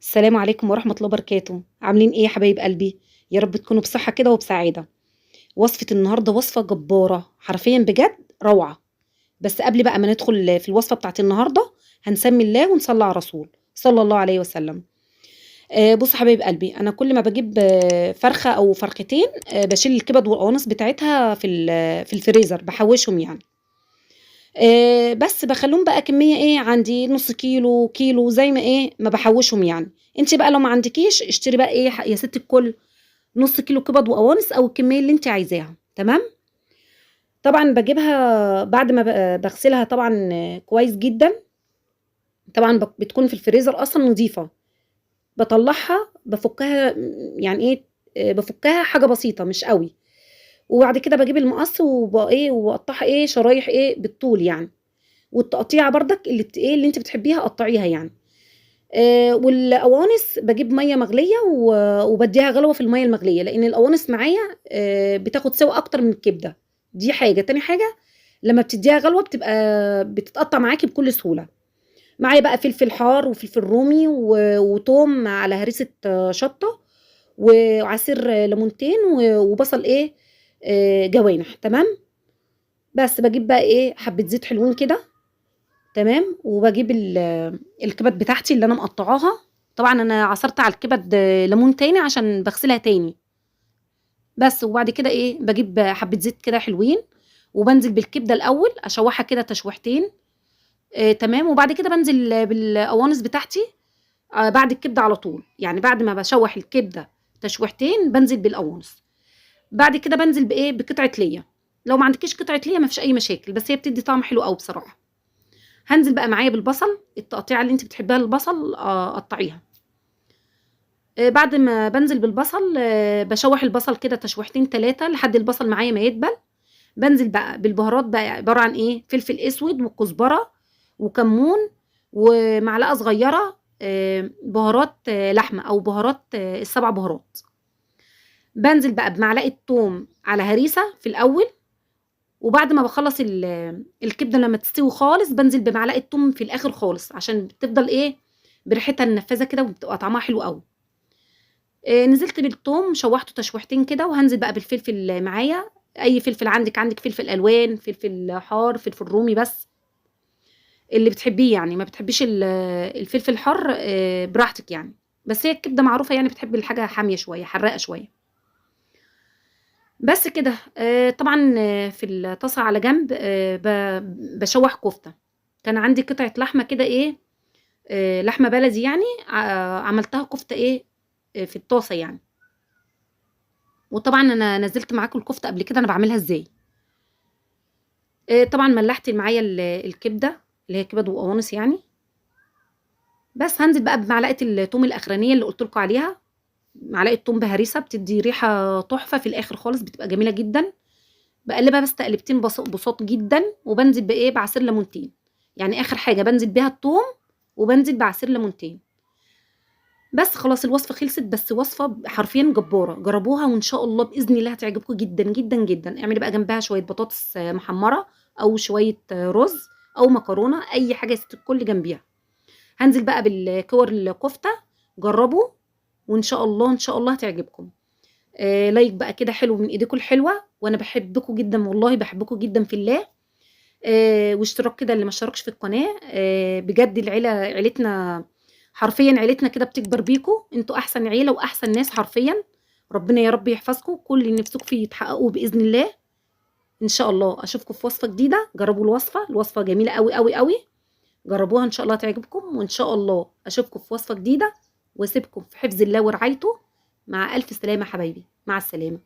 السلام عليكم ورحمة الله وبركاته، عاملين إيه يا حبايب قلبي؟ يا رب تكونوا بصحة كده وبسعادة. وصفة النهارده وصفة جبارة، حرفيًا بجد روعة. بس قبل بقى ما ندخل في الوصفة بتاعة النهارده، هنسمي الله ونصلي على الرسول صلى الله عليه وسلم. بُصّوا حبايب قلبي، أنا كل ما باجيب فرخة أو فرختين باشيل الكبد والقوانص بتاعتها في الفريزر، باحوّشهم يعني. بس باخلّيهم بقى كمية إيه، عندي نُص كيلو، كيلو، زي ما إيه، ما باحوّشهم يعني. أنتِ بقى لو ما عندكيش اشتري بقى إيه، يا ستّ الكل نُص كيلو كبد وقوانص أو الكمية اللي أنتِ عايزاها، تمام؟ طبعًا باجيبها بعد ما باغسلها طبعًا كويس جدًا، طبعًا بتكون في الفريزر أصلًا نضيفة، باطلّعها بافُكّها يعني إيه، بافُكّها حاجة بسيطة مش أوي، وبعد كده باجيب المقص إيه، وباقطّعها إيه، شرايح إيه، بالطول يعني. والتقطيعة برضك اللي اللي أنتِ بتحبيها قطّعيها يعني. والقوانص باجيب مَيّة مغلية وبادّيها غلوة في المَيّة المغلية، لإن القوانص معايا بتاخد سِوَى أكتر من الكبدة، دي حاجة. تاني حاجة لمّا بتدّيها غلوة بتتقطّع معاكِ بكل سهولة. معايا بقى فلفل حار وفلفل رومي وتوم على هريسة شطة وعصير ليمونتين وبصل إيه، جوانح، تمام؟ بس باجيب بقى إيه، حبّة زيت حلوين كده، تمام، وباجيب الكبد بتاعتي اللي أنا مقطّعاها، طبعًا أنا عصرت على الكبد ليمون تاني عشان باغسلها تاني، بس وبعد كده إيه، باجيب حبّة زيت كده حلوين، وبانزل بالكبدة الأول أشوّحها كده تشويحتين، تمام، وبعد كده بانزل بالقوانص بتاعتي بعد الكبدة على طول، يعني بعد ما باشوّح الكبدة تشويحتين بانزل بالقوانص، بعد كده بانزل بإيه، بقطعة ليّا، لو ما عندكيش قطعة ليّا ما فيش أي مشاكل، بس هي بتدّي طعم حلو أوي بصراحة. هانزل بقى معايا بالبصل، التقطيعة اللي أنتِ بتحبيها للبصل قطّعيها. بعد ما بانزل بالبصل باشوّح البصل كده تشويحتين 3 لحد البصل معايا ما يدبل، بانزل بقى بالبهارات بقى عبارة عن إيه، فلفل أسود وكزبرة وكمون ومعلقة صغيرة بهارات لحمة أو بهارات ال7 بهارات. بانزل بقى بمعلقة توم على هريسة في الأول، وبعد ما باخلّص الكبدة لمّا تستوي خالص، بانزل بمعلقة توم في الآخر خالص، عشان بتفضل إيه، بريحتها النفاذة كده وبتبقى طعمها حلو أوي. نزلت بالتوم شوّحته تشويحتين كده، وهانزل بقى بالفلفل معايا، أي فلفل عندِك فلفل ألوان، فلفل حار، فلفل رومي بس، اللي بتحبيه يعني، ما بتحبيش الفلفل الحار براحتك يعني، بس هي الكبدة معروفة يعني بتحب الحاجة حامية شوية، حراقة شوية. بس كده، طبعًا في الطاسة على جنب باشوّح كفتة، كان عندي قطعة لحمة كده إيه، لحمة بلدي يعني عملتها كفتة إيه، في الطاسة يعني، وطبعًا أنا نزّلت معاكم الكفتة قبل كده أنا باعملها إزاي. طبعًا ملّحت معايا الكبدة اللي هي كبد وقوانص يعني، بس هانزل بقى بمعلقة التوم الأخرانية اللي قُلت لكم عليها، معلقة توم بهريسة بتدّي ريحة تحفة في الآخر خالص بتبقى جميلة جدًا. باقلّبها بس تقليبتين بساط جدًا، وبانزل بإيه، بعصير ليمونتين، يعني آخر حاجة بانزل بيها التوم، وبانزل بعصير ليمونتين، بس خلاص الوصفة خلصت، بس وصفة حرفيًا جبارة، جربوها وإن شاء الله بإذن الله هتعجبكم جدًا، جدًا، جدًا، اعملي بقى جنبها شوية بطاطس محمرة، أو شوية رز، أو مكرونة، أي حاجة يا ست الكل جنبيها. هانزل بقى بالكور الكفتة، جربوا وإن شاء الله، إن شاء الله هتعجبكم. لايك بقى كده حلو من إيديكم الحلوة، وأنا باحبكم جدًا والله باحبكم جدًا في الله. واشتراك كده اللي ما اشتركش في القناة، بجد عيلتنا حرفيًا عيلتنا كده بتكبر بيكم، أنتم أحسن عيلة وأحسن ناس حرفيًا، ربنا يا رب يحفظكم، كل اللي نفسكم فيه تحققوه بإذن الله، إن شاء الله أشوفكم في وصفة جديدة، جربوا الوصفة جميلة أوي، أوي، أوي، جربوها إن شاء الله هتعجبكم، وإن شاء الله أشوفكم في وصفة جديدة، واسيبكم في حفظ الله ورعايته، مع ألف سلامة حبايبي، مع السلامة.